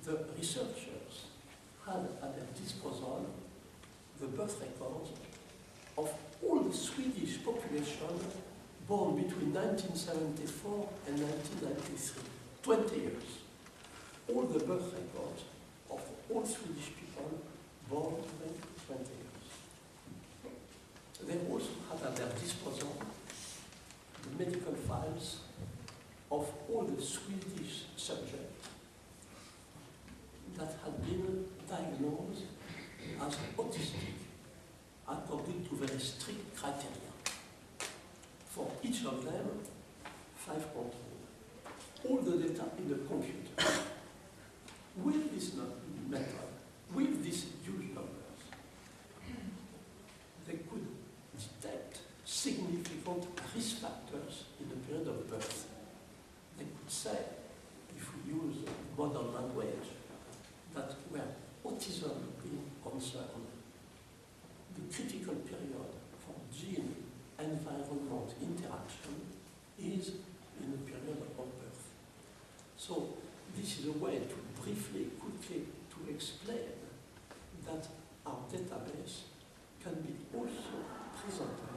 the researchers had at their disposal the birth records of all the Swedish population born between 1974 and 1993, 20 years. All the birth records of all Swedish people born within 20 years. They also had at their disposal the medical files of all the Swedish subjects that had been diagnosed as autistic according to very strict criteria. For each of them, 5 controls. All the data in the computer. With this method, with these huge numbers, they could detect significant risk factors in the period of birth. They could say, if we use modern language, that where autism being concerned, the critical period for gene-environment interaction is in the period of birth. So this is a way to briefly, quickly, to explain that our database can be also presented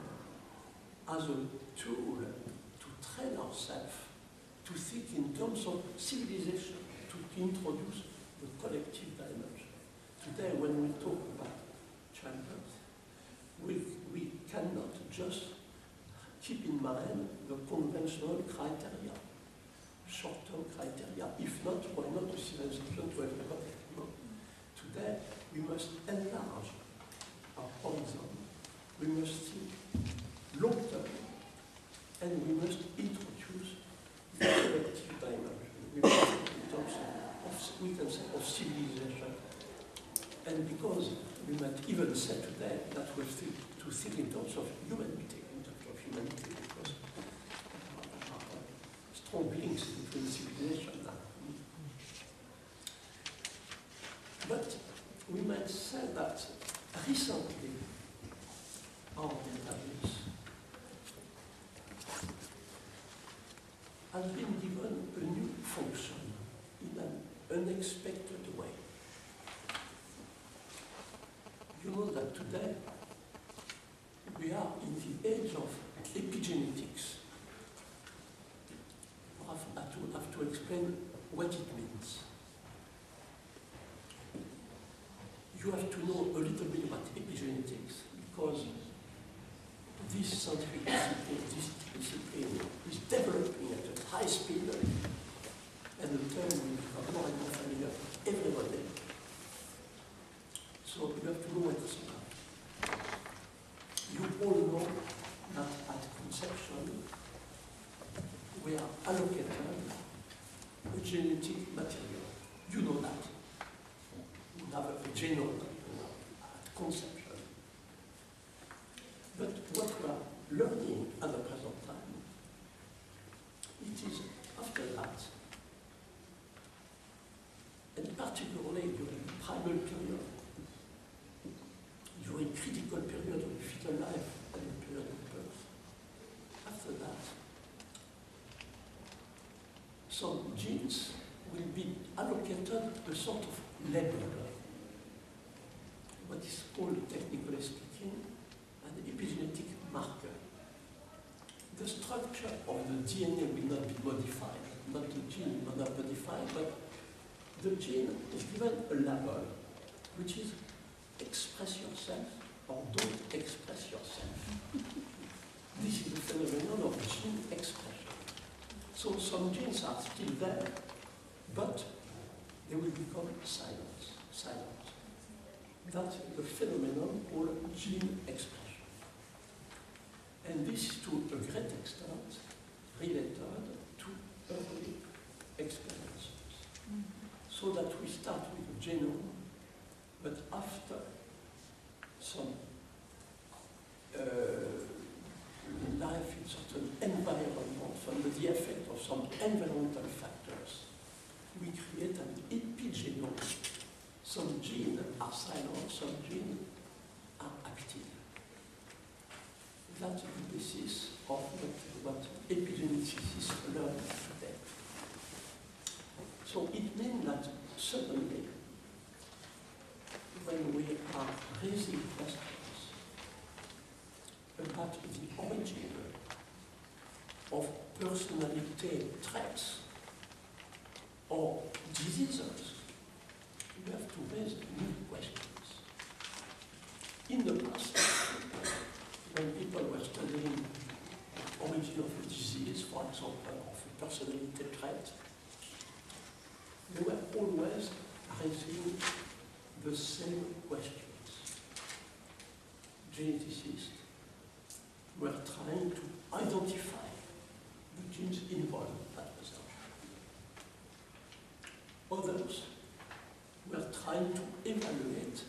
as a tool to train ourselves to think in terms of civilization, to introduce the collective dimension. Today, when we talk about childbirth, we cannot just keep in mind the conventional criteria, short-term criteria. If not, why not a civilization to everybody? No. Today, we must enlarge our horizon. We must think long-term, and we must introduce the collective dimension. We must think in terms of, we can say, of civilization. And because we might even say today that we have to think in terms of humanity, because there are strong links between civilization now. But we might say that recently our database has been given a new function in an unexpected way. You know that today we are in the age of epigenetics. You have to explain what it means. You have to know a little bit about epigenetics because this scientific discipline is developing at a high speed, and the term will become more and more familiar every day. So you have to know what it's about. You all know that at conception we are allocated a genetic material. You know that. We have a genome at conception. But what we are learning at the present time, it is after that, and particularly during the primal period, during critical period of fetal life and the period of birth. After that, some genes will be allocated a sort of label, what is called, technically speaking, an epigenetic marker. The structure of the DNA will not be modified, not the gene will not be modified, but the gene is given a label, which is express yourself or don't express yourself. This is the phenomenon of gene expression. So some genes are still there, but they will become silent. That's the phenomenon called gene expression. And this is to a great extent related to early experiences. So that we start with the genome, but after some life in certain environments, under the effect of some environmental factors, we create an epigenome. Some genes are silent, some genes are active. That's the basis of what epigeneticists learn today. So it means that suddenly, when we are raising questions about the origin of personality traits or diseases, we have to raise new questions. In the past, when people were studying the origin of a disease, for example, of a personality trait, they were always raising the same questions. Geneticists were trying to identify the genes involved in that result. Others were trying to evaluate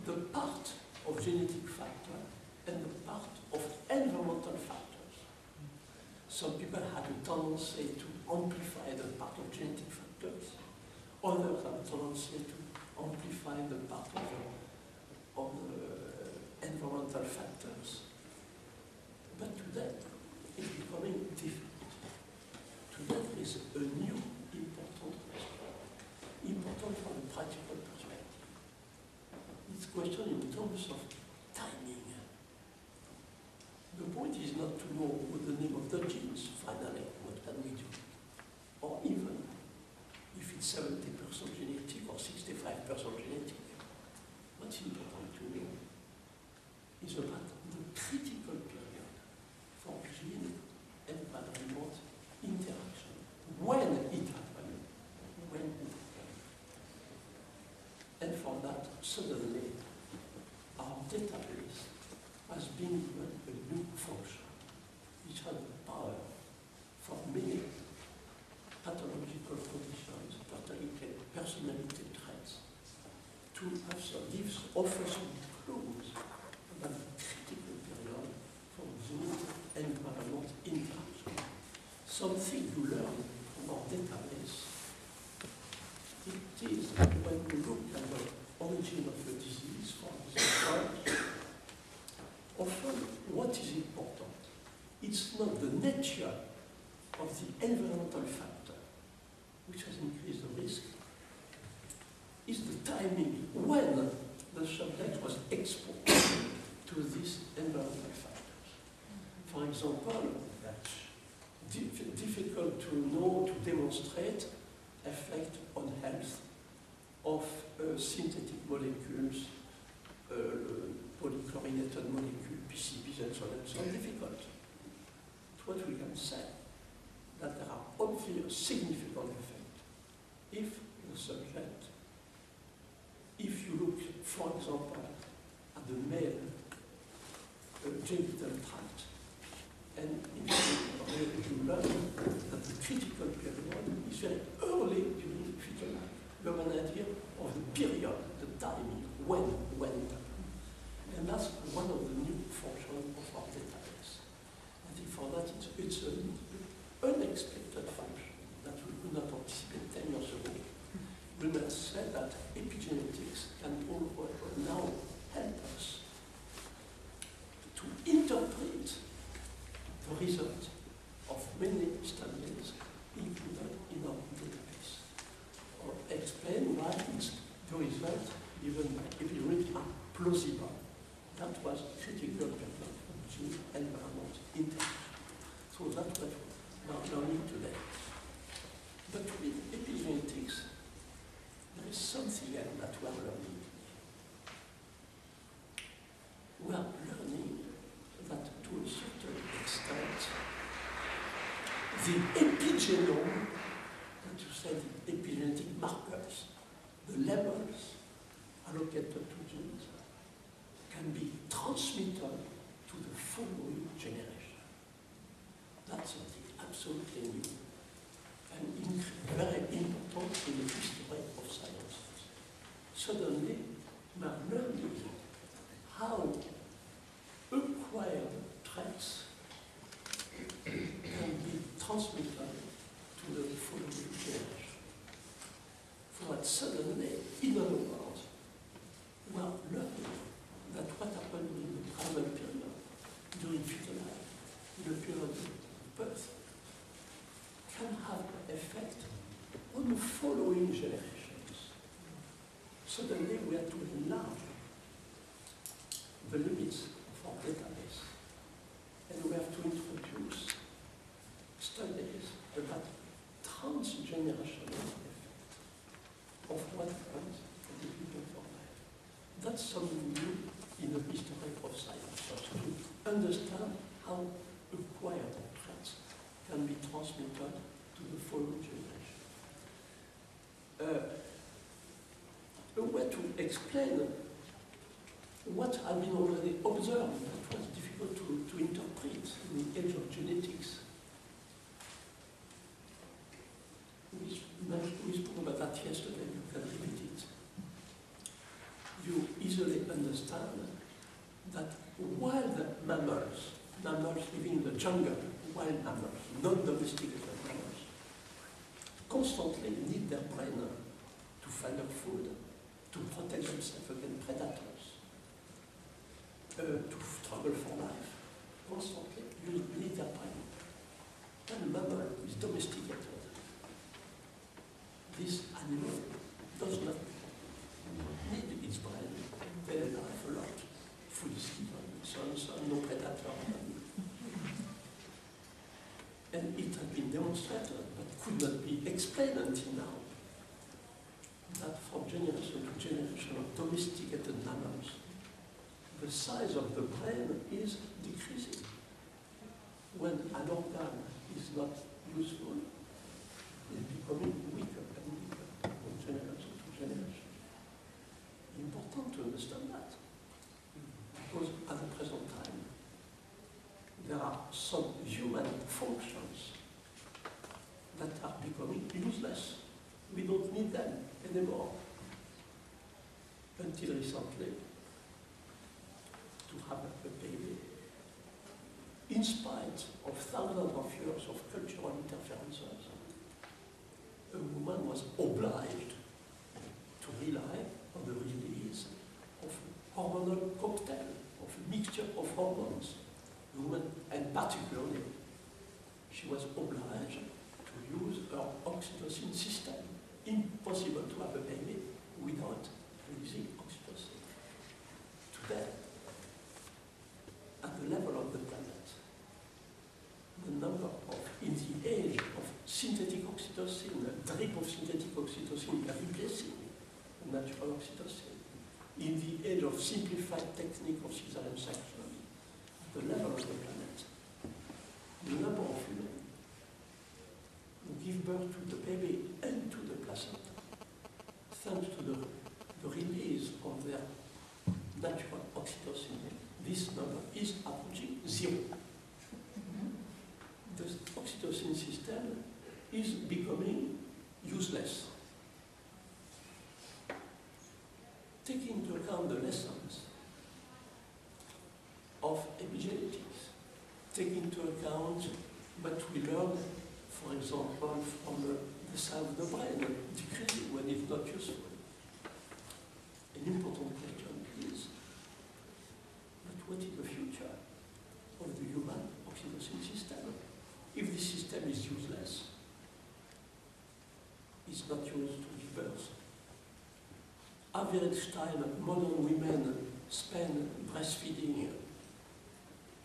the part of genetic factor and the part of environmental factors. Some people had a tendency to amplify the part of genetic factors. Others have a tendency to amplify the part of the environmental factors. But today, it's becoming different. Today, there is a new important question, important from a practical perspective. It's a question in terms of timing. The point is not to know the name of the genes, finally, what can we do? Or even if it's 70% genetic or 65% genetic. What's important to know is about the critical period for gene and environment interaction. When it happened. And for that, suddenly, our database has been given a new function, which has the power for many pathological conditions, personality traits, to offer some clues about the critical period for gene and environment interaction. Something you learn from our database, it is that when you look at the origin of a disease, for example, often what is important? It's not the nature of the environmental factor which has increased the risk. It's the timing when the subject was exposed to these environmental factors. For example, difficult to know, to demonstrate effect on health of synthetic molecules, polychlorinated molecule, PCBs and so on, difficult. But what we can say, that there are obvious significant effects if the subject, if you look, for example, at the male genital tract, and if you learn that the critical period is very early during fetal life, you have an idea of the period, the timing, when it happened. And that's one of the new functions of our database. I think for that it's an unexpected function that we could not anticipate 10 years ago. We must say that epigenetics can now help us to interpret the result of many studies included in our database, or explain why it's the result given by epigenetics are plausible. That was critical period of gene environment interaction. So that's what we are learning today. But with epigenetics, there is something else that we are learning today. We are learning that to a certain extent, the epigenome, that you say the epigenetic markers, the labels allocated to genes, can be transmitted to the following generation. That's something absolutely new and very important in the history of science. Suddenly, we are learning how acquired traits can be transmitted to the following generation. For that suddenly, in other words, we are learning that what happened in the primal period, during fetal life, in the period of birth, can have an effect on the following generations. suddenly we had to enlarge the limits of our database. And we have to introduce studies about transgenerational effect of what happens in the people for life. That's something new in the history of science, just to understand how acquired traits can be transmitted to the following generation. A way to explain what had been already observed that was difficult to interpret in the age of genetics. We spoke about that yesterday, you can repeat it. You easily understand that wild mammals living in the jungle, wild mammals, non-domesticated mammals, constantly need their brain to find their food, to protect themselves against predators, to struggle for life. Constantly, you need their brain. When a mammal is domesticated, this animal does not need its brain. They live a lot. Food is given, so no predator. And it has been demonstrated, but could not be explained until now, that from generation to generation of domesticated mammals, the size of the brain is decreasing. When an organ is not useful, it's becoming weaker and weaker from generation to generation. Important to understand that, because at the present time, there are some human functions that are becoming useless. We don't need them anymore. Until recently, to have a baby, in spite of thousands of years of cultural interferences, a woman was obliged to rely on the release of a hormonal cocktail, of a mixture of hormones. The woman, and particularly, she was obliged to use her oxytocin system. Impossible to have a baby without releasing oxytocin. Today, at the level of the planet, the number of, in the age of synthetic oxytocin, a drip of synthetic oxytocin replacing natural oxytocin, in the age of simplified technique of cesarean section, at the level of the planet, the number of women who give birth to the baby and to the placenta, thanks to the release of their natural oxytocin, this number is approaching zero. The oxytocin system is becoming useless. Taking into account the lessons of epigenetics, taking into account what we learned, for example, from the size of the brain, decreasing when it's not useful. An important question is, but what is the future of the human oxytocin system? If this system is useless, it's not used to give birth. Average time modern women spend breastfeeding,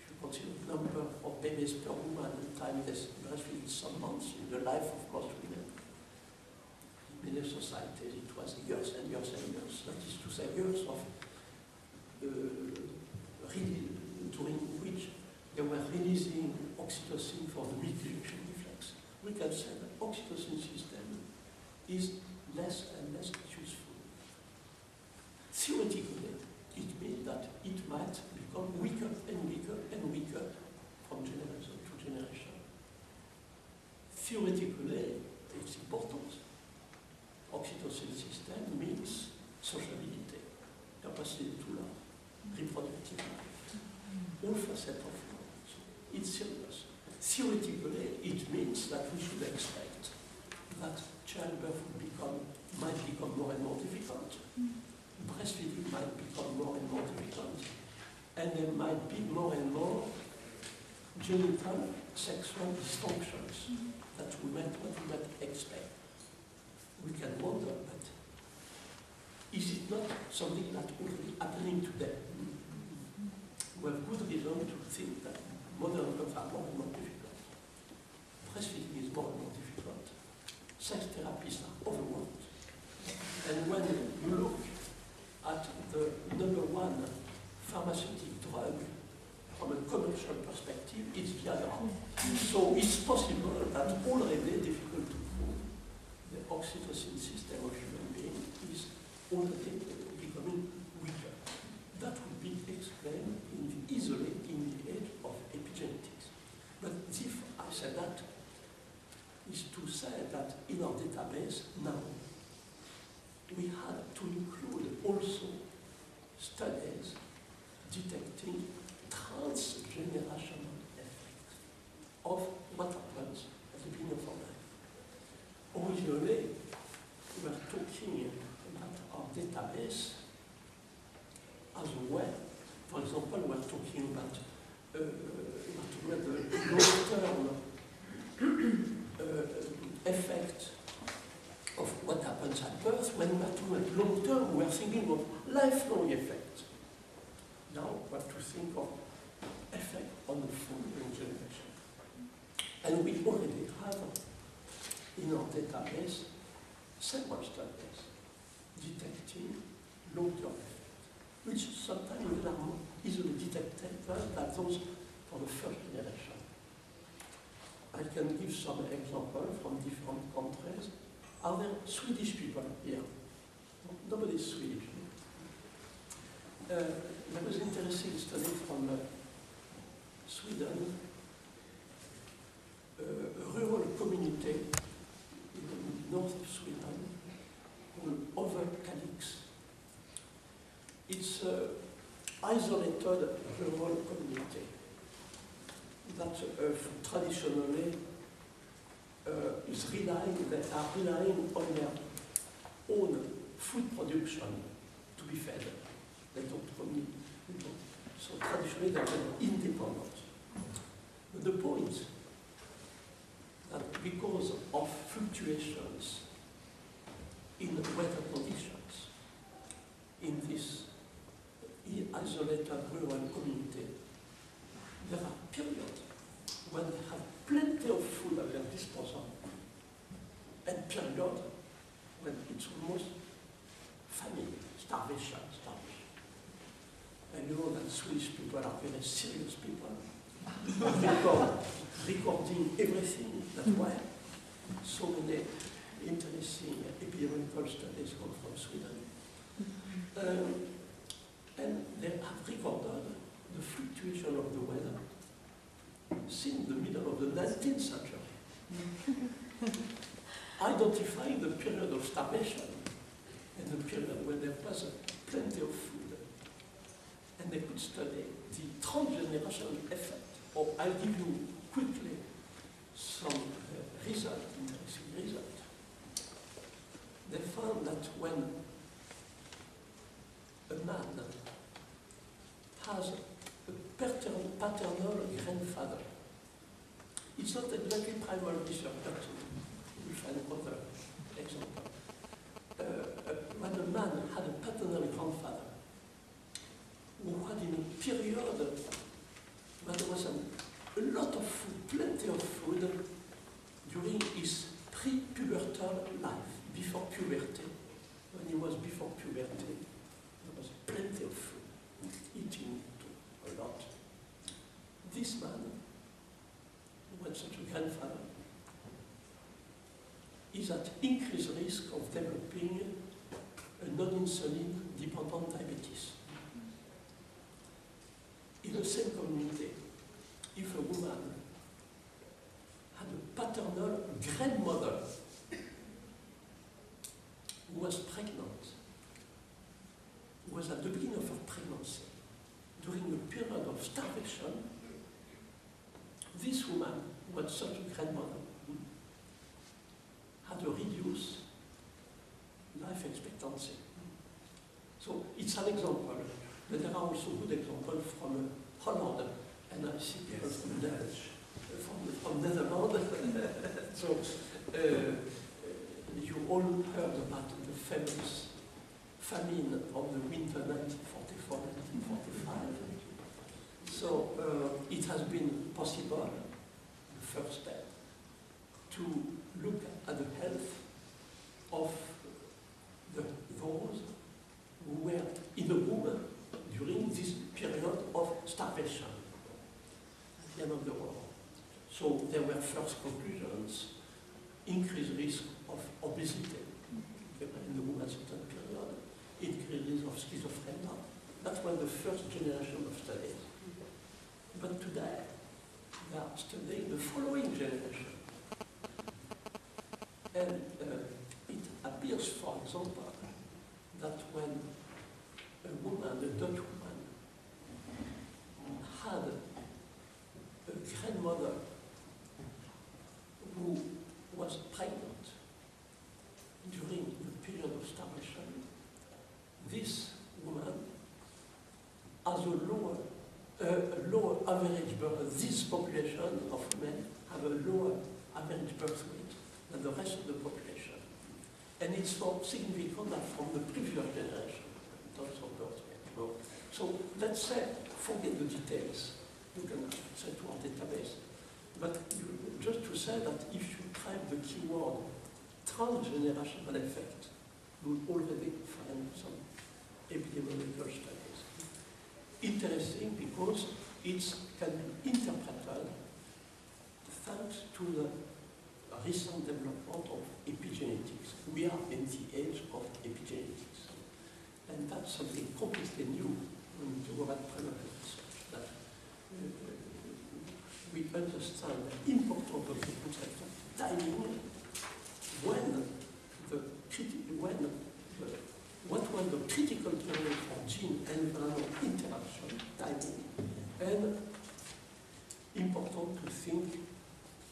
if you consider the number of babies per woman, the time they breastfeed some months in the life of most women. In many societies it was years and years and years, that is to say years of during which they were releasing oxytocin for the milk rejection reflex. We can say that oxytocin system is less and less useful. Theoretically, it means that it might become weaker and weaker and weaker from generation to generation. Theoretically, it's important. Oxytocin system means sociability, capacity to love, reproductive life, all facets of love. So it's serious. Theoretically, it means that we should expect that childbirth might become more and more difficult. Breastfeeding might become more and more difficult. And there might be more and more genital sexual dysfunctions that we might expect. We can wonder, but is it not something that already happening today? We have good reason to think that modern girls are more and more difficult. Breastfeeding is more and more difficult. Sex therapies are overwhelmed. And when you look at the #1 pharmaceutical drug from a commercial perspective, it's Viagra. So it's possible that already difficult to prove the oxytocin system of human being is already becoming weaker. That would be explained easily in the age of epigenetics. But if I say that, is to say that in our database now, we had to include also studies detecting transgenerational effects of what happens at the beginning of our life. Originally, we were talking about our database as well. For example, we are talking about the long-term effect of what happens at birth. When we are talking about long-term, we are thinking of lifelong effect. Now we have to think of effect on the following generation. And we already have in our database several studies detecting long-term effects, which sometimes are more easily detected than those for the first generation. I can give some examples from different countries. Are there Swedish people here? Nobody is Swedish. There was an interesting study from Sweden, a rural community in the north of Sweden called Överkalix. It's an isolated rural community that traditionally they are relying on their own food production to be fed. They don't really, so traditionally they are independent. But the point is that because of fluctuations in weather conditions in this isolated rural community, there are periods when they have plenty of food at their disposal, and periods when it's almost famine, starvation. And you know that Swedish people are very serious people, recording everything. That's why so many interesting epidemiological studies come from Sweden. And they have recorded the fluctuation of the weather since the middle of the 19th century, identifying the period of starvation and the period when there was plenty of food. And they could study the transgenerational effect. Or I'll give you quickly some interesting result. They found that when a man has a paternal grandfather, it's not exactly primal research, but we find other example. When a man had a paternal grandfather who had in a period where there was a lot of food, plenty of food, during his pre-pubertal life, before puberty. When he was before puberty, there was plenty of food, eating a lot. This man, who had such a grandfather, is at increased risk of developing a non-insulin dependent diabetes. In the same community, if a woman had a paternal grandmother who was pregnant, who was at the beginning of her pregnancy, during a period of starvation, this woman, who had such a grandmother, had a reduced life expectancy. So it's an example, but there are also good examples from Holland, and I see people from Netherlands. So you all heard about the famous famine of the winter 1944-1945. So it has been possible, the first step, to look at the health of those who were in the room during this period of starvation at the end of the war. So there were first conclusions: increased risk of obesity in the room at a certain period, increased risk of schizophrenia. That was the first generation of studies. But today, we are studying the following generation. And it appears, for example, that when a woman, a Dutch woman, had a grandmother who was pregnant during the period of starvation, this woman has a lower average birth. This population of women have a lower average birth weight than the rest of the population. And it's more significant than from the previous generation in terms of birth weight. So let's say, forget the details. You can say to our database. But just to say that if you type the keyword transgenerational effect, you will already find some epidemiological studies. Interesting because it can be interpreted thanks to the recent development of epigenetics. We are in the age of epigenetics. And that's something completely new when we talk about primary research. That we understand the importance of the concept of timing what was the critical term for gene and environment interaction, timing, and important to think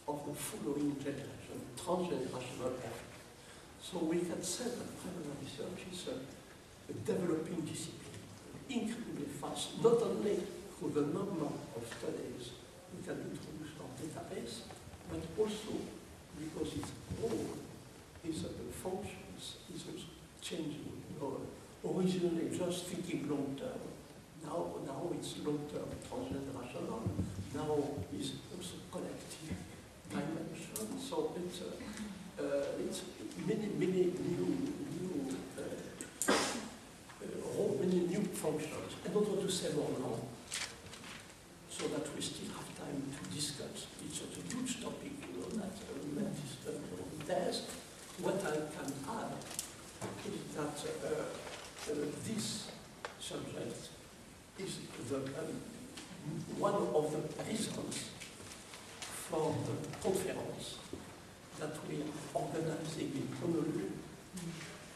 of the following generation, transgenerational effect. So we can say that primary research is a developing discipline, incredibly fast, not only through the number of studies we can introduce to our database, but also because its role is the functions is also changing. Originally just thinking long term, now it's long term, transgenerational, now is also collective dimension. So it's many new functions. I don't want to say more now, so that we still have time to discuss. It's such a huge topic, that we may discuss on test. What I can add is that this subject is one of the reasons for the conference that we are organizing in Honolulu,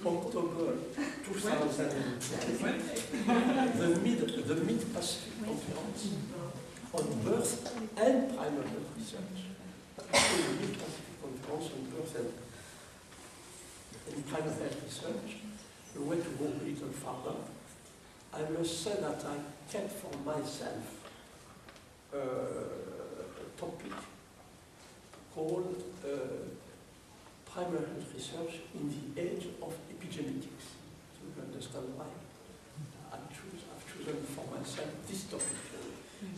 October 2010, the Mid-Pacific Conference on birth and primary research. The Mid-Pacific Conference on birth and primary research. We want to go a little further. I must say that I kept for myself a topic called primary research in the age of epigenetics. So you understand why I've chosen for myself this topic.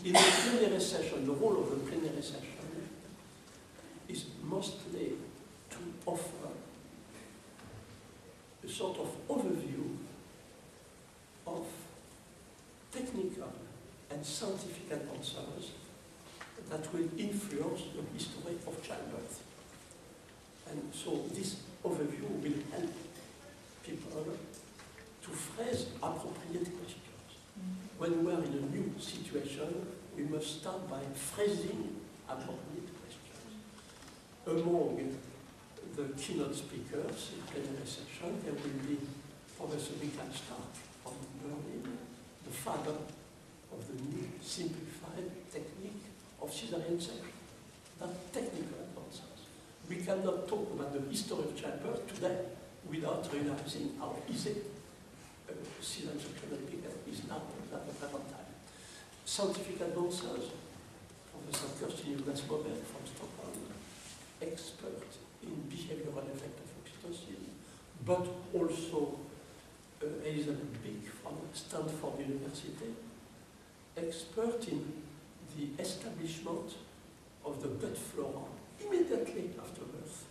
In the plenary session, the role of the plenary session is mostly to offer a sort of overview of technical and scientific answers that will influence the history of childbirth. And so this overview will help people to phrase appropriate questions. When we are in a new situation, we must start by phrasing appropriate questions. Among the keynote speakers in plenary session, there will be Professor Michel from Berlin, the father of the new simplified technique of cesarean section. That technical answers. We cannot talk about the history of childbirth today without realizing how easy cesarean section is now at the present time. Scientific answers, Professor Kirsten Bobel from Stockholm, expert in behavioral effect of oxytocin, but also Elizabeth Big from Stanford University, expert in the establishment of the gut flora immediately after birth,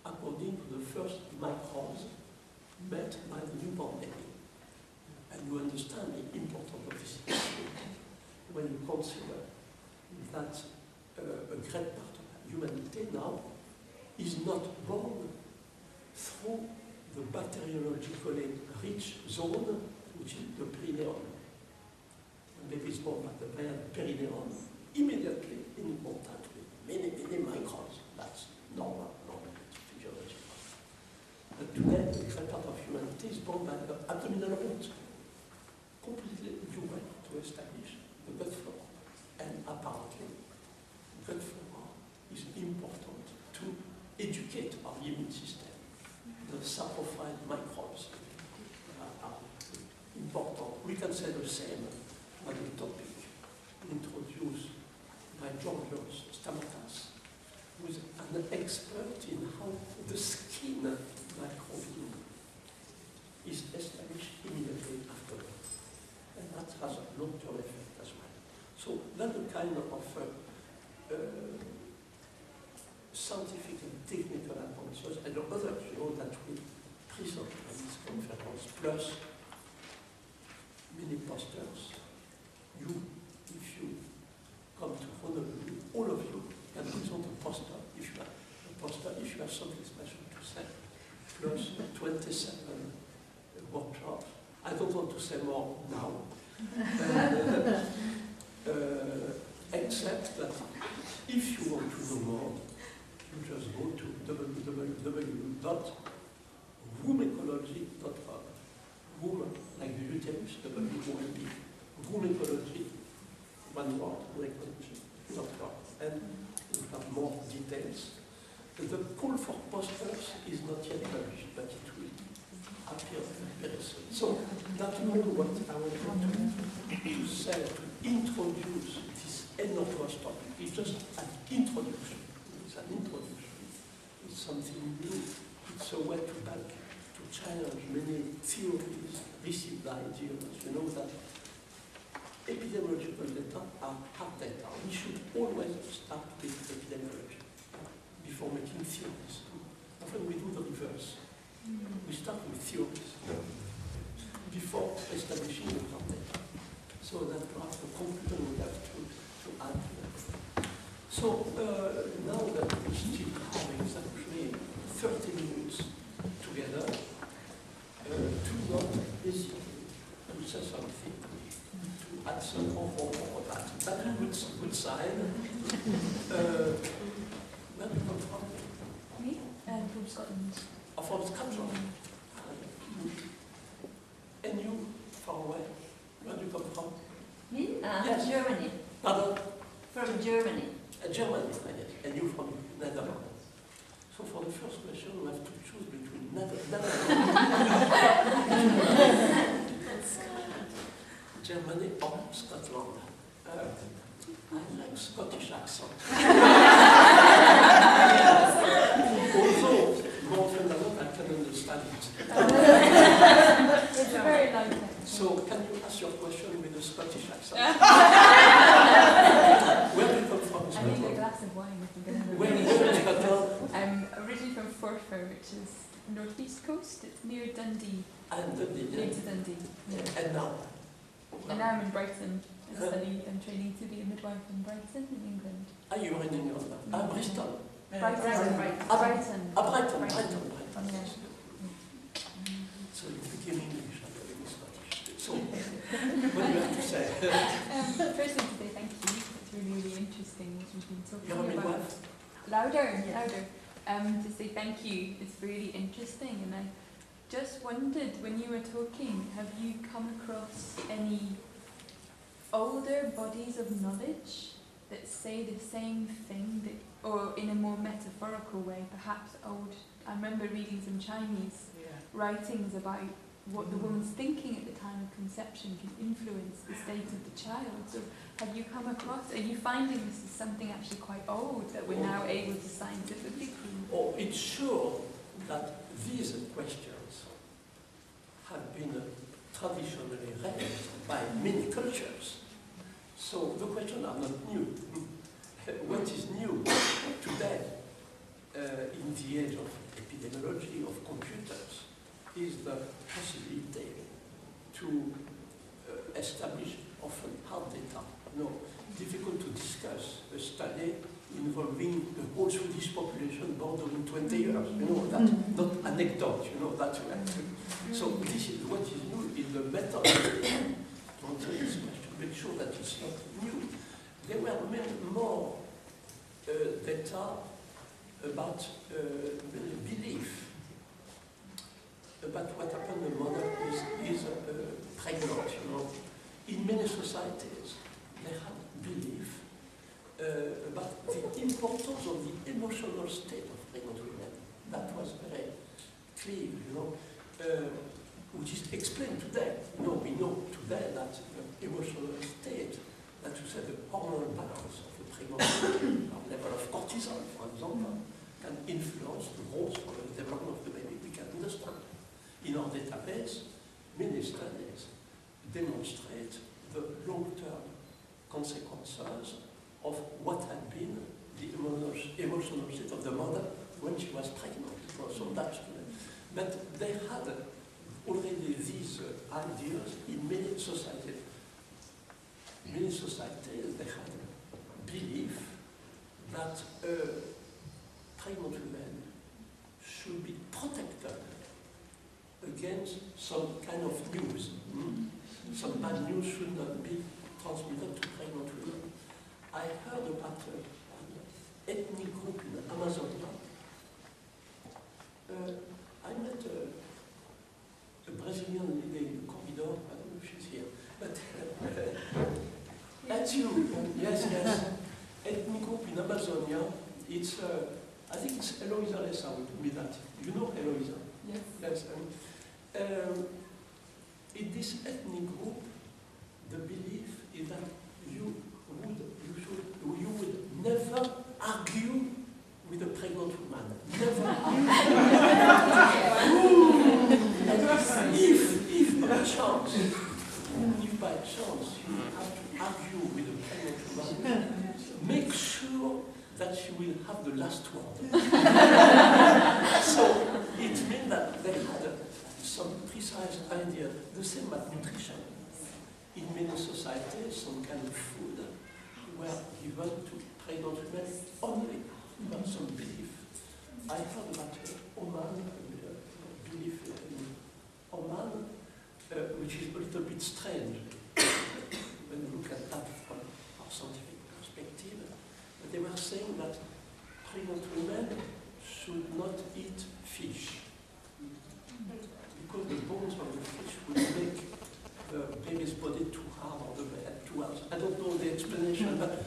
according to the first microbes met by the newborn baby. And you understand the importance of this issue when you consider that a great part of humanity now is not born through the bacteriologically rich zone, which is the perineum. When baby is born by the perineum, immediately in contact with many microbes. That's normal, it's physiological. But today, a great part of humanity is born by the abdominal root, completely new way to establish the gut flora. And apparently, gut flora is important to educate our immune system. The saprophyte microbes are important. We can say the same on the topic introduced by Georgios Stamatas, who is an expert in how the skin microbiome is established immediately after birth. And that has a long-term effect as well. So that's a kind of scientific and technical advances, and the others, you know, that we present at this conference, plus many posters. You, if you come to Honolulu, all of you can present a poster if you have something special to say, plus 27 workshops. I don't want to say more now, except that if you want to know more, you just go to www.woomecology.org. Womb, like the uterus, W-O-M-B. Woomecology, one word, woomecology.org. And you have more details. The call for posters is not yet published, but it will appear very soon. So that's all what I want to say, to introduce this enormous topic. It's just an introduction. It's an introduction. It's something new. It's a way to challenge many theories, received ideas. You know that epidemiological data are hard data. We should always start with epidemiology before making theories. Often we do the reverse. We start with theories before establishing the hard data. So that perhaps the conclusion we have to add to that. So now that we still have exactly 30 minutes together, do not hesitate to say something, to add some more or that. That's a good sign. Where do you come from? Me? From Scotland. Oh, from Scotland. And you, far away? Where do you come from? Me? Yes. Germany. Pardon? From Germany. Germany, yes. And you from Netherlands. So for the first question, we have to choose between Netherlands, Germany or Scotland. I like Scottish accent. Although, more often than not, I can understand it. It's very light. So, can you ask your question with a Scottish accent? Where do you come from, I need a Scotland? glass of wine if you're going to Where in Scotland? I'm originally from Forfar, which is northeast coast. It's near Dundee. And Dundee, Near yeah. to Dundee. Yeah. And now? And now I'm in Brighton. I'm training to be a midwife in Brighton, in England. Are you in England? Bristol? Brighton. Brighton. Brighton. Brighton. Yeah. So you became English, I'm very Scottish. So, what do you have to say? First thing to say thank you. It's really interesting what you've been talking You're a about. midwife? Louder. To say thank you. It's really interesting, and I just wondered, when you were talking, have you come across any older bodies of knowledge that say the same thing, or in a more metaphorical way, perhaps old? I remember reading some Chinese writings about what the woman's thinking at the time of conception can influence the state of the child. So have you come across, are you finding this is something actually quite old that we're now able to scientifically prove? Oh, it's sure that these questions have traditionally raised by many cultures. So the questions are not new. What is new today in the age of epidemiology, of computers, is the possibility to establish often hard data. Difficult to discuss a study involving the whole Swedish population bordering 20 years. That's not anecdote, that's so this is what is new in the method to answer this question, make sure that it's not new. There were many more data about belief, about what happened when the mother is pregnant. In many societies, they had belief about the importance of the emotional state of pregnant women. That was very clear, which is explained today. We know today that the emotional state, that you said the hormonal balance of the pregnant woman, our level of cortisol, for example, can influence the growth or the development of the baby. We can understand. In our database, many studies demonstrate the long-term consequences of what had been the emotional state of the mother when she was pregnant. So that's but they had already these ideas in many societies. Many societies, they had belief that pregnant women should be protected against some kind of news. Some bad news should not be transmitted to pregnant women. I heard about an ethnic group in Amazonia. I met a Brazilian lady in the corridor. I don't know if she's here, but that's you. Yes. Ethnic group in Amazonia. It's I think it's Eloisa Lessa who told me that. You know Eloisa? Yes. In this ethnic group, the belief is that you would never argue with a pregnant woman. Never argue. And if by chance you have to argue with a pregnant woman, make sure that she will have the last word. So it means that they had some precise idea, the same about nutrition. In many societies, some kind of food were given to pregnant women only about some belief. I heard about Oman, belief in Oman, which is a little bit strange when you look at that from our scientific perspective. But they were saying that pregnant women should not eat fish because the bones of the fish would make the baby's body too hard or the head too hard. I don't know the explanation, but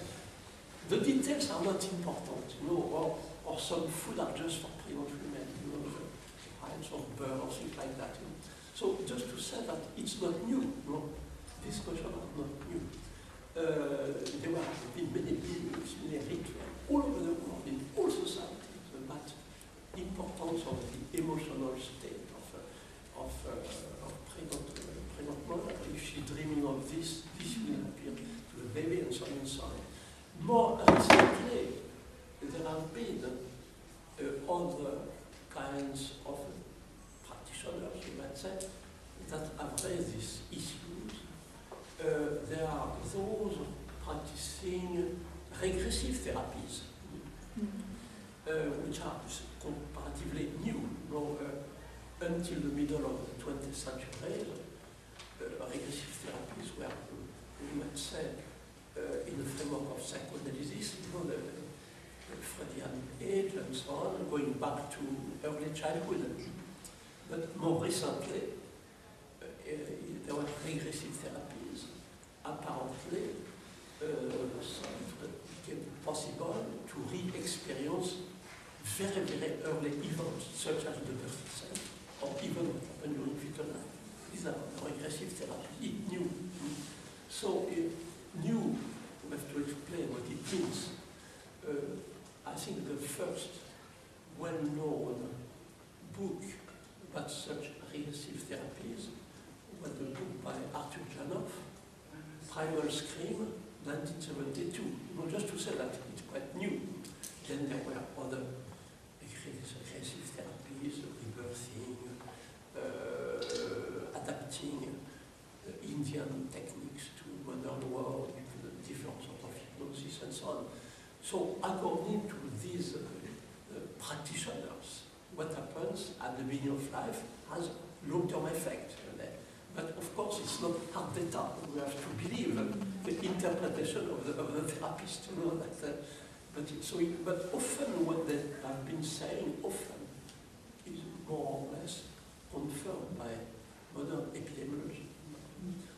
the details are not important, or some food are just for pregnant women, the kinds of bird or things like that. So just to say that it's not new, these questions are not new. There have been many beliefs, many rituals all over the world, in all societies, about the importance of the emotional state of pregnant mother. If she's dreaming of this will appear to the baby and so on and so on. More recently, there have been other kinds of practitioners, you might say, that have raised these issues. There are those practicing regressive therapies, which are comparatively new. Until the middle of the 20th century, regressive therapies were, you might say, in the framework of psychoanalysis, the Freudian age and so on, going back to early childhood. But more recently, there were regressive therapies. Apparently, it became possible to re-experience very, very early events, such as the birth itself, or even what happened during fetal life. These are regressive therapies, new. So, new, we have to explain what it means. I think the first well-known book about such regressive therapies was a book by Arthur Janoff, Primal Scream, 1972. No, just to say that it's quite new. Then there were other aggressive therapies, rebirthing, adapting Indian techniques to modern world, different sort of hypnosis and so on. So according to these practitioners, what happens at the beginning of life has long-term effect. But of course, it's not hard data. We have to believe the interpretation of the therapist to know that. But often what they have been saying often is more or less confirmed by modern epidemiology.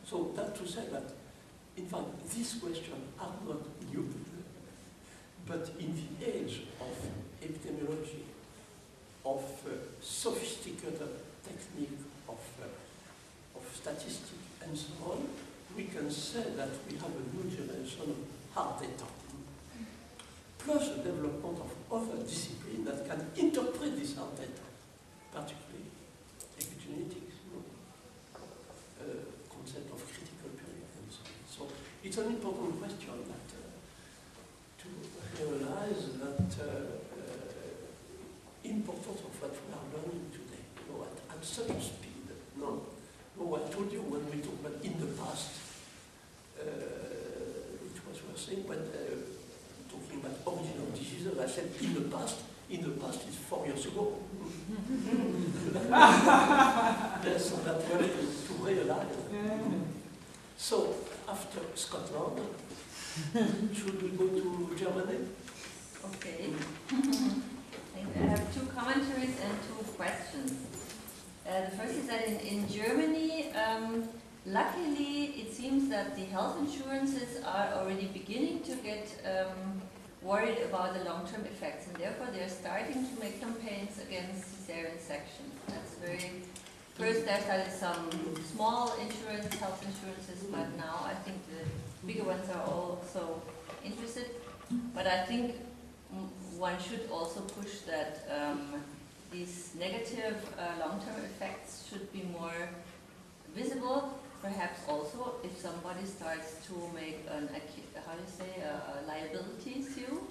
So that to say that, in fact, these questions are not new, but in the age of epidemiology, of sophisticated technique of statistics and so on, we can say that we have a new generation of hard data. Plus the development of other disciplines that can interpret this hard data, particularly epigenetics, concept of critical period and so on. So it's an important question that to realize that importance of what we are learning today, at such a speed. No, I told you when we talk about in the past, it was we were saying when talking about origin of diseases, I said in the past is 4 years ago. Yes, so that we have to realize. So after Scotland, should we go to Germany? Okay. I have 2 commentaries and 2 questions. The first is that in Germany, luckily it seems that the health insurances are already beginning to get worried about the long-term effects, and therefore they're starting to make campaigns against cesarean section. That's very... First there started some small health insurances, but now I think the bigger ones are also interested. But I think one should also push that these negative long-term effects should be more visible. Perhaps also if somebody starts to make an, a liability sue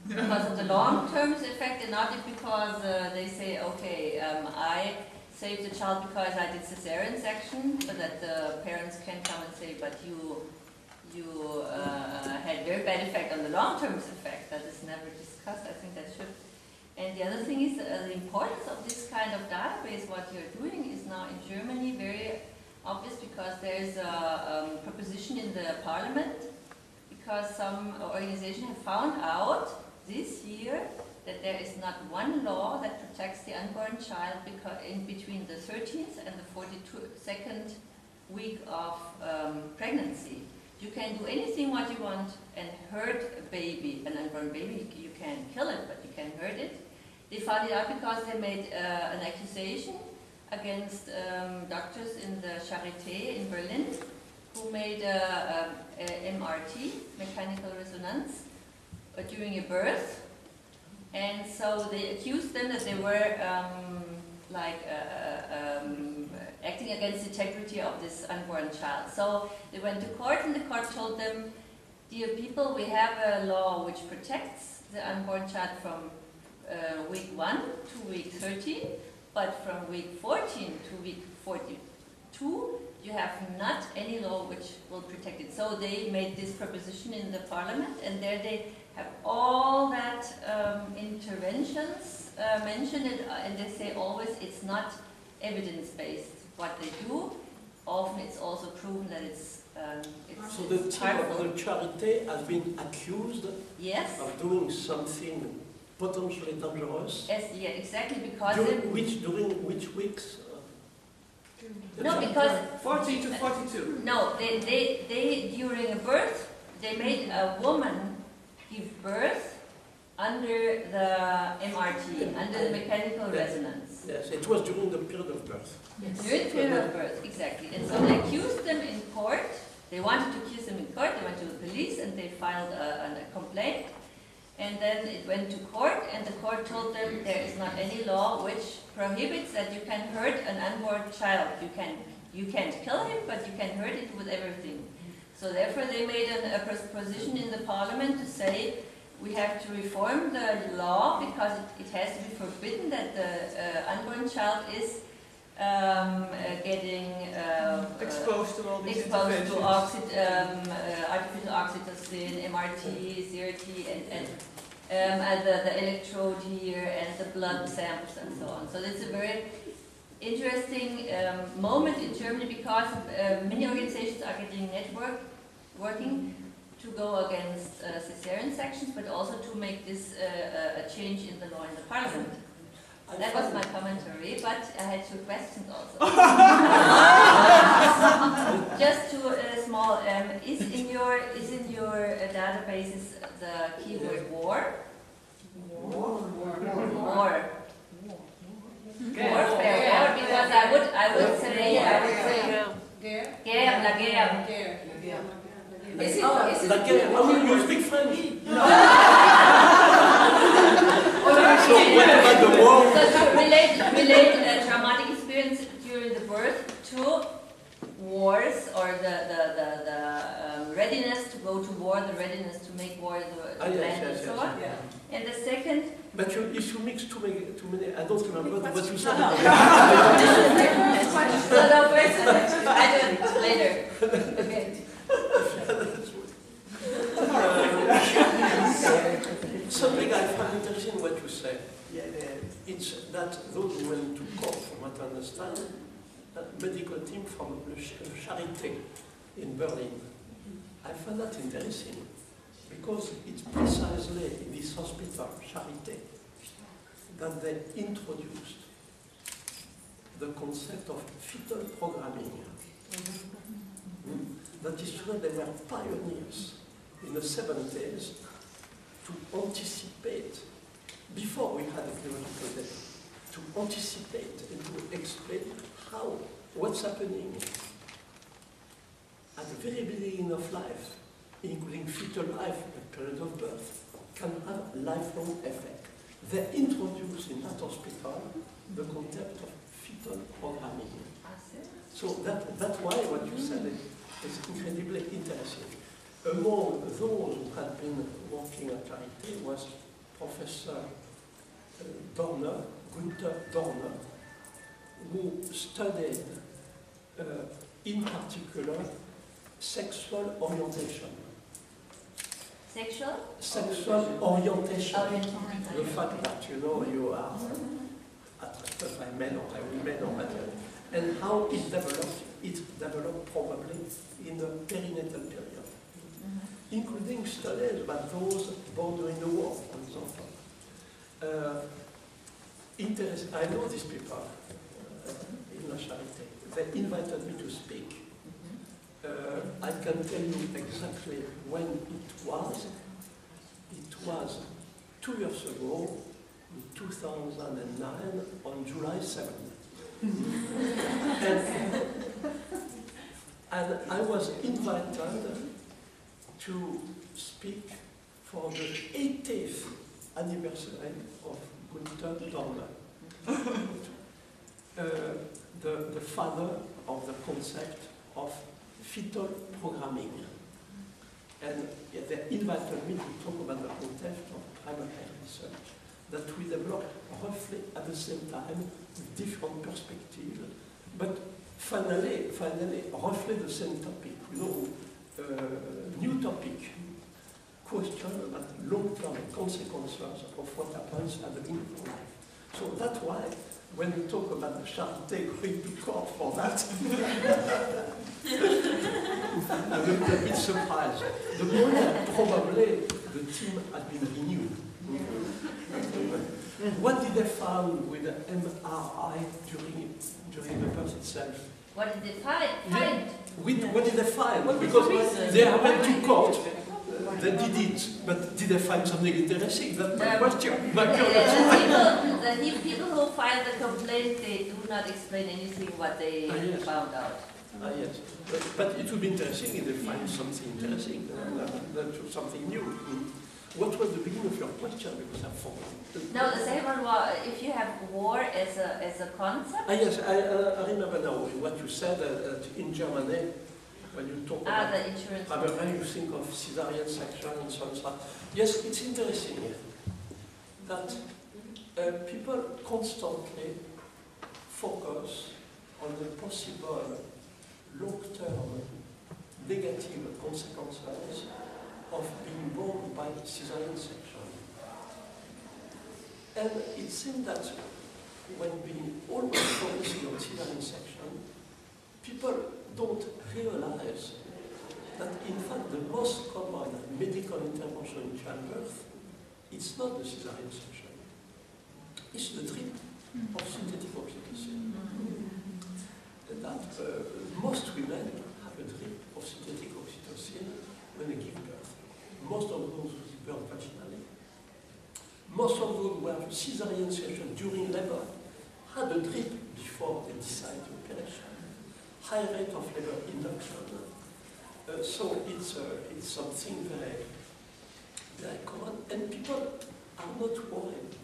because of the long-term effect, and not because they say, okay, I saved the child because I did cesarean section, so that the parents can come and say, but you had very bad effect on the long-term effect. That is never discussed. I think that should. And the other thing is the importance of this kind of database. What you're doing is now in Germany very obvious, because there's a proposition in the parliament, because some organization have found out this year that there is not one law that protects the unborn child because in between the 13th and the 42nd week of pregnancy. You can do anything what you want and hurt a baby, an unborn baby. You can kill it, but you can hurt it. They found it out because they made an accusation against doctors in the Charité in Berlin who made a MRT, mechanical resonance, during a birth. And so they accused them that they were acting against the integrity of this unborn child. So they went to court, and the court told them, dear people, we have a law which protects the unborn child from week 1 to week 13, but from week 14 to week 42, you have not any law which will protect it. So they made this proposition in the parliament, and there they have all that interventions mentioned, and they say always it's not evidence-based what they do. Often it's also proven that it's so the team of the Charité has been accused yes. of doing something potentially dangerous. Yes, yeah, exactly, because during which weeks? No, because 40 to 42. No, they during a birth they made a woman give birth under the MRT, under the mechanical resonance. Yes, it was during the period of birth. Yes. During the period of birth, exactly. And so they accused them in court. They wanted to accuse them in court. They went to the police and they filed a complaint. And then it went to court, and the court told them there is not any law which prohibits that you can hurt an unborn child. You can't kill him, but you can hurt it with everything. So therefore they made a position in the parliament to say we have to reform the law because it has to be forbidden that the unborn child is getting exposed to all these exposed to artificial oxytocin, MRT, CRT, and the electrode here and the blood samples and so on. So it's a very interesting moment in Germany because many organizations are getting working to go against cesarean sections, but also to make this a change in the law in the parliament. That was my commentary, but I had two questions also. Just two small. Is in your databases the keyword war? War. Warfare. Because I would say guerre, la guerre. Is it? You speak French? So what about the war? So to relate traumatic experience during the birth to wars or the readiness to go to war, the readiness to make war in the land and so on. Yeah. And the second. But if you mix too many, I don't remember what you said. No, first I do it later. Okay. Something I find interesting what you say. It's that those who went to court, from what I understand, a medical team from Charité in Berlin. I find that interesting because it's precisely in this hospital, Charité, that they introduced the concept of fetal programming. That is why they were pioneers in the 70s to anticipate, before we had a biological data, to anticipate and to explain what's happening at the very beginning of life, including fetal life, the period of birth, can have lifelong effect. They introduced in that hospital the concept of fetal programming. So that's why what you said is incredibly interesting. Among those who had been working at Charité was Professor Dorner, Günther Dorner, who studied in particular sexual orientation. Sexual orientation. The fact that you are attracted by men or by women or whatever. And how it developed probably in the perinatal period, including studies by those born during the war, for example. I know these people in La Charité. They invited me to speak. I can tell you exactly when it was. It was 2 years ago, in 2009, on July 7th. and I was invited to speak for the 80th anniversary of Günther Dorner, the father of the concept of fetal programming. And they invited me to talk about the concept of primary research that we developed roughly at the same time with different perspectives, but finally, roughly the same topic. New topic, question about long-term consequences of what happens at the beginning of life. So that's why when we talk about the Charité going to court for that, I'm a little bit surprised. The point probably the team has been renewed. What did they find with the MRI during the birth itself? What did they find? What did they find? Because they went to court. They did it, but did they find something interesting? That's my question. The people who filed the complaint, they do not explain anything what they found out. Yes, but it would be interesting if they find something interesting, something new. What was the beginning of your question? Because I forgot. No, the second one was if you have war as a concept. Yes, I remember now what you said in Germany when you talk about the insurance. when you think of cesarean section and so on. So on. Yes, it's interesting that people constantly focus on the possible long-term negative consequences of being born by cesarean section. And it seems that when we always focusing on cesarean section, people don't realize that in fact the most common medical intervention in childbirth, it's not the cesarean section, it's the drip of synthetic oxytocin. That most women have a drip of synthetic oxytocin when they give birth. Most of those who give birth vaginally, most of those who have cesarean section during labor had a drip before they decide to operation. High rate of labor induction. So it's something very, very common, and people are not worried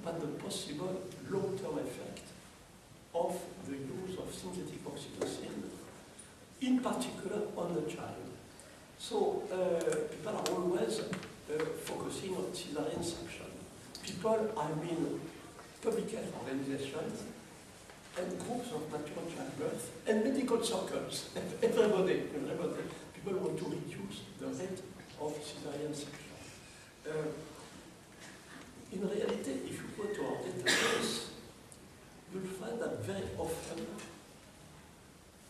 about the possible long-term effect of the use of synthetic oxytocin, in particular on the child. So people are always focusing on cesarean section. People, I mean, public health organizations and groups of natural childbirth and medical circles, everybody, people want to reduce the rate of cesarean section. In reality, if you go to our database, you'll find that very often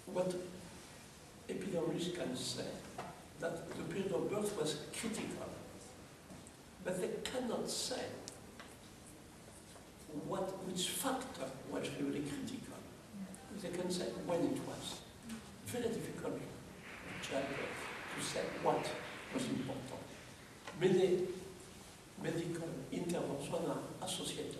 what epidemiologists can say that the period of birth was critical, but they cannot say which factor was really critical. They can say when it was. Very difficult in childbirth to say what was important. Many medical interventions are associated.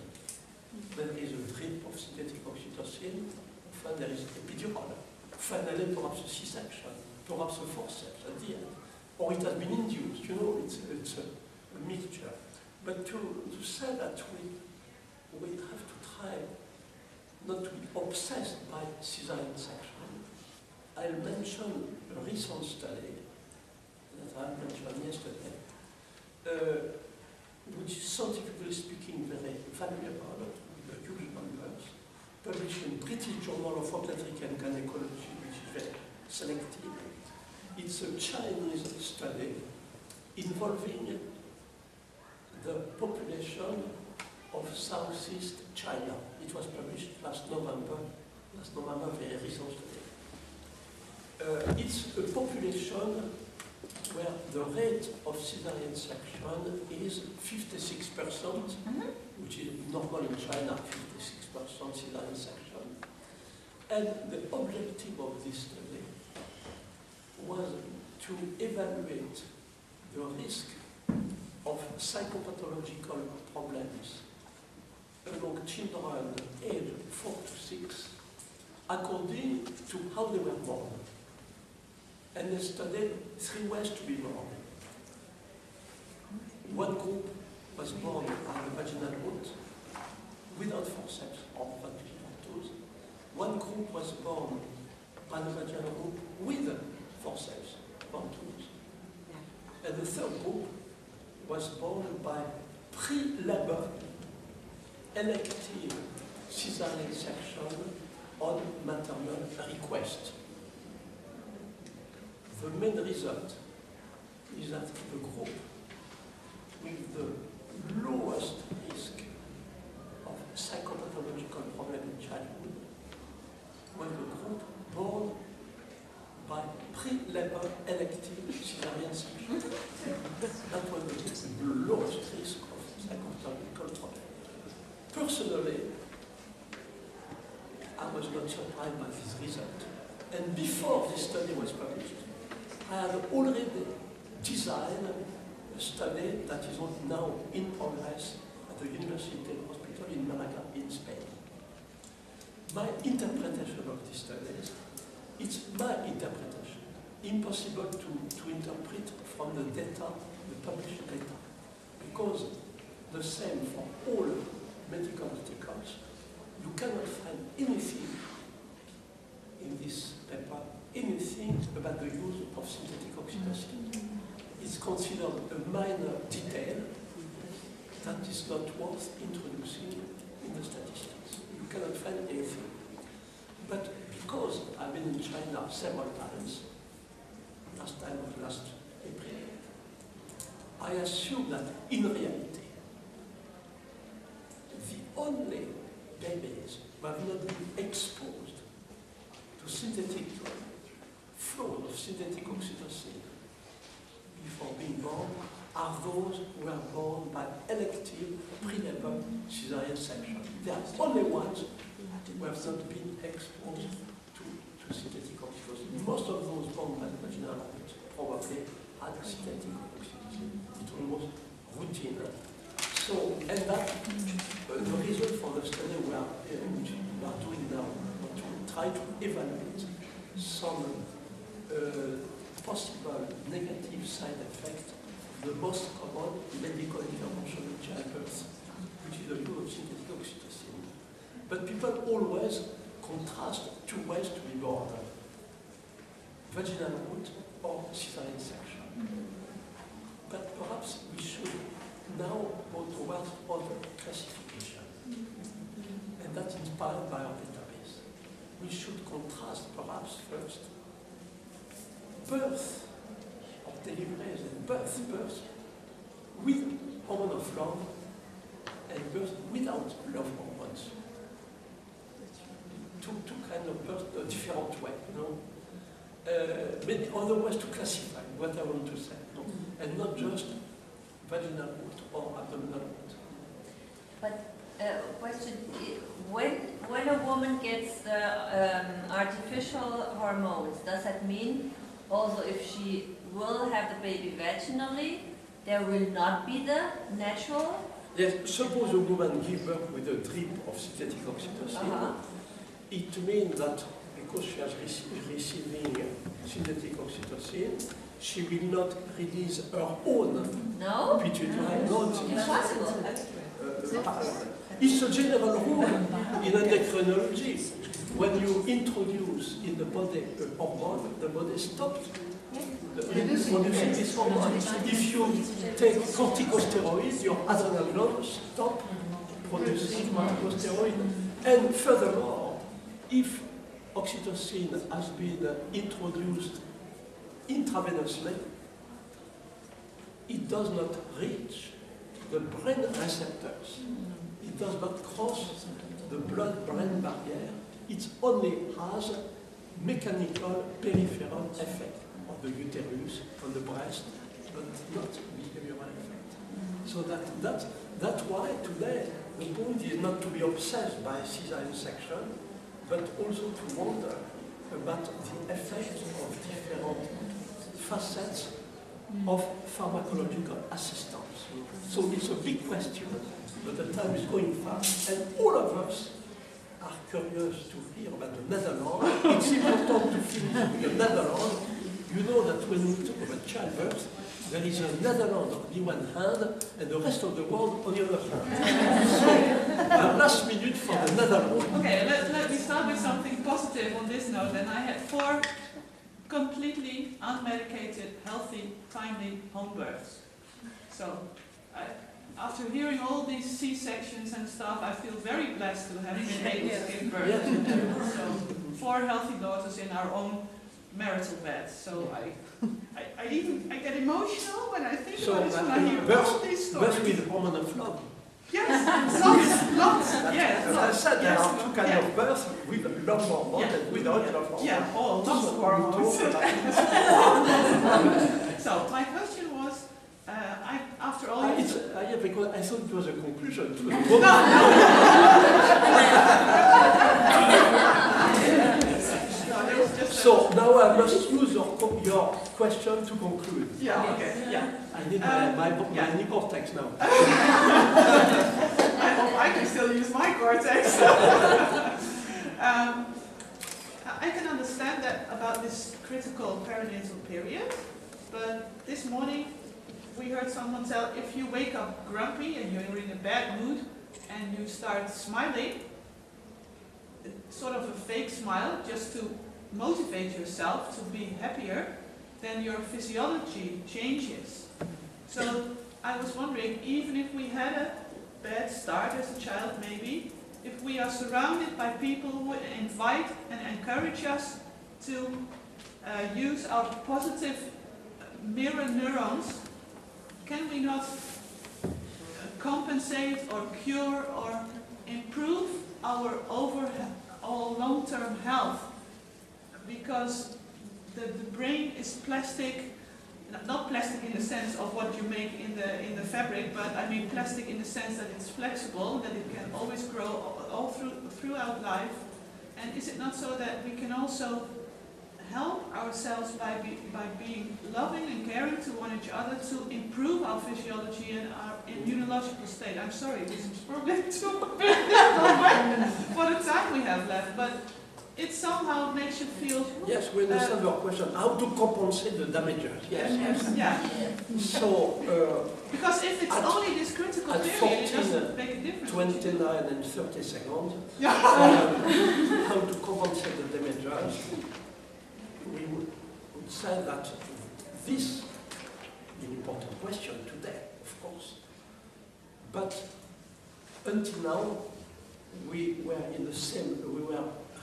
There is a drip of synthetic oxytocin, often there is epidural, finally perhaps a C-section, perhaps a forceps at the end, or it has been induced, you know, it's a mixture. But to say that we have to try not to be obsessed by cesarean section, I'll mention a recent study that I mentioned yesterday, which is scientifically speaking very valuable, with huge numbers, published in British Journal of Obstetrics and Gynecology, which is very selective. It's a Chinese study involving the population of Southeast China. It was published last November, very recent study. It's a population where the rate of cesarean section is 56%, which is normal in China, 56% cesarean section. And the objective of this study was to evaluate the risk of psychopathological problems among children aged 4 to 6 according to how they were born. And they studied 3 ways to be born. One group was born by the vaginal route without forceps or vaginal. One group was born by the vaginal route with forceps, tools. And the third group was born by pre-labor elective cesarean section on maternal request. The main result is that the group with the lowest risk of psychopathological problem in childhood was the group born by pre-labor elective cesarean section. That was the lowest risk of psychopathological problem. Personally, I was not surprised by this result. And before this study was published, I had already designed a study that is now in progress at the University Hospital in Malaga in Spain. My interpretation of this study is, it's my interpretation, impossible to interpret from the data, the published data. because the same for all medical articles, you cannot find anything in this paper, anything about the use of synthetic oxytocin. It's considered a minor detail that is not worth introducing in the statistics. You cannot find anything. But because I've been in China several times, last time was last April, I assume that in reality, the only babies who have not been exposed to synthetic flow of synthetic oxytocin before being born are those who are born by elective pre-labor cesarean section. They are only ones who have not been exposed to synthetic oxytocin. Most of those born by vaginal route probably had synthetic oxytocin. It was routine. So, and that the reason for the study we are doing now, to try to evaluate some possible negative side effects, the most common medical intervention in childbirth, which is the use of synthetic oxytocin. But people always contrast two ways to be born: vaginal route or cesarean section. But perhaps we should now go towards other classification. And that's inspired by our database. We should contrast perhaps first birth or deliveries and birth with hormone of love and birth without love hormones. Two kind of birth, a different way, you know. Many other ways to classify what I want to say, no? And not just vaginal route or abdominal route. But question: when a woman gets the artificial hormones, does that mean also if she will have the baby vaginally, there will not be the natural? Yes. Suppose a woman gives birth with a drip of synthetic oxytocin. It means that because she has receiving synthetic oxytocin, she will not release her own pituitary. No, it's impossible. It's a general rule in endocrinology. When you introduce in the body a hormone, the body stops producing this hormone. If you take corticosteroids, your adrenal glands stop producing corticosteroid. And furthermore, if oxytocin has been introduced intravenously, it does not reach the brain receptors. It does not cross the blood-brain barrier. It only has mechanical peripheral effect on the uterus, on the breast, but not behavioral effect. So that's why today the point is not to be obsessed by cesarean section, but also to wonder about the effects of different facets of pharmacological assistance. So it's a big question, but the time is going fast, and all of us are curious to hear about the Netherlands. It's important to finish with the Netherlands. You know that when we talk about childbirth, there is a Netherlands on the one hand and the rest of the world on the other hand. So, last minute for the Netherlands. Okay, let me start with something positive on this note. And I had 4 completely unmedicated, healthy, timely home births. So, after hearing all these C-sections and stuff, I feel very blessed to have been able to give birth. So, 4 healthy daughters in our own marital bed. So I get emotional when I think about this, when I hear all these stories. Birth with hormone of love. Yes, lots. Yes, as I said, there are 2 kinds of births, with love hormone and without love hormone. Yeah, all lots of hormones. So my question was, after all, because I thought it was a conclusion. So now I must use your question to conclude. Yeah. Okay. Yeah. I need my neocortex now. I hope I can still use my cortex. I can understand that about this critical perinatal period, but this morning we heard someone tell, if you wake up grumpy and you're in a bad mood and you start smiling, sort of a fake smile, just to motivate yourself to be happier, then your physiology changes. So I was wondering, even if we had a bad start as a child maybe, if we are surrounded by people who invite and encourage us to use our positive mirror neurons, can we not compensate or cure or improve our long-term health? Because the brain is plastic, not plastic in the sense of what you make in the fabric, but I mean plastic in the sense that it's flexible, that it can always grow all throughout life. And is it not so that we can also help ourselves by being loving and caring to one each other to improve our physiology and our immunological state? I'm sorry, this is probably too big for the time we have left, but it somehow makes you feel... Yes, we understand your question. How to compensate the damages? Yes. Yeah. So, because if it's only this critical at period, it doesn't make a difference. 29 and 30 seconds, Yeah. how to compensate the damages? We would say that this is an important question today, of course. But until now, we were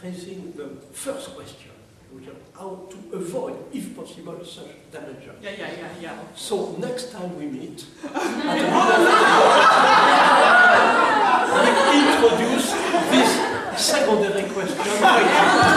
raising the first question, which is how to avoid, if possible, such damage. Yeah. So next time we meet, we introduce this secondary question.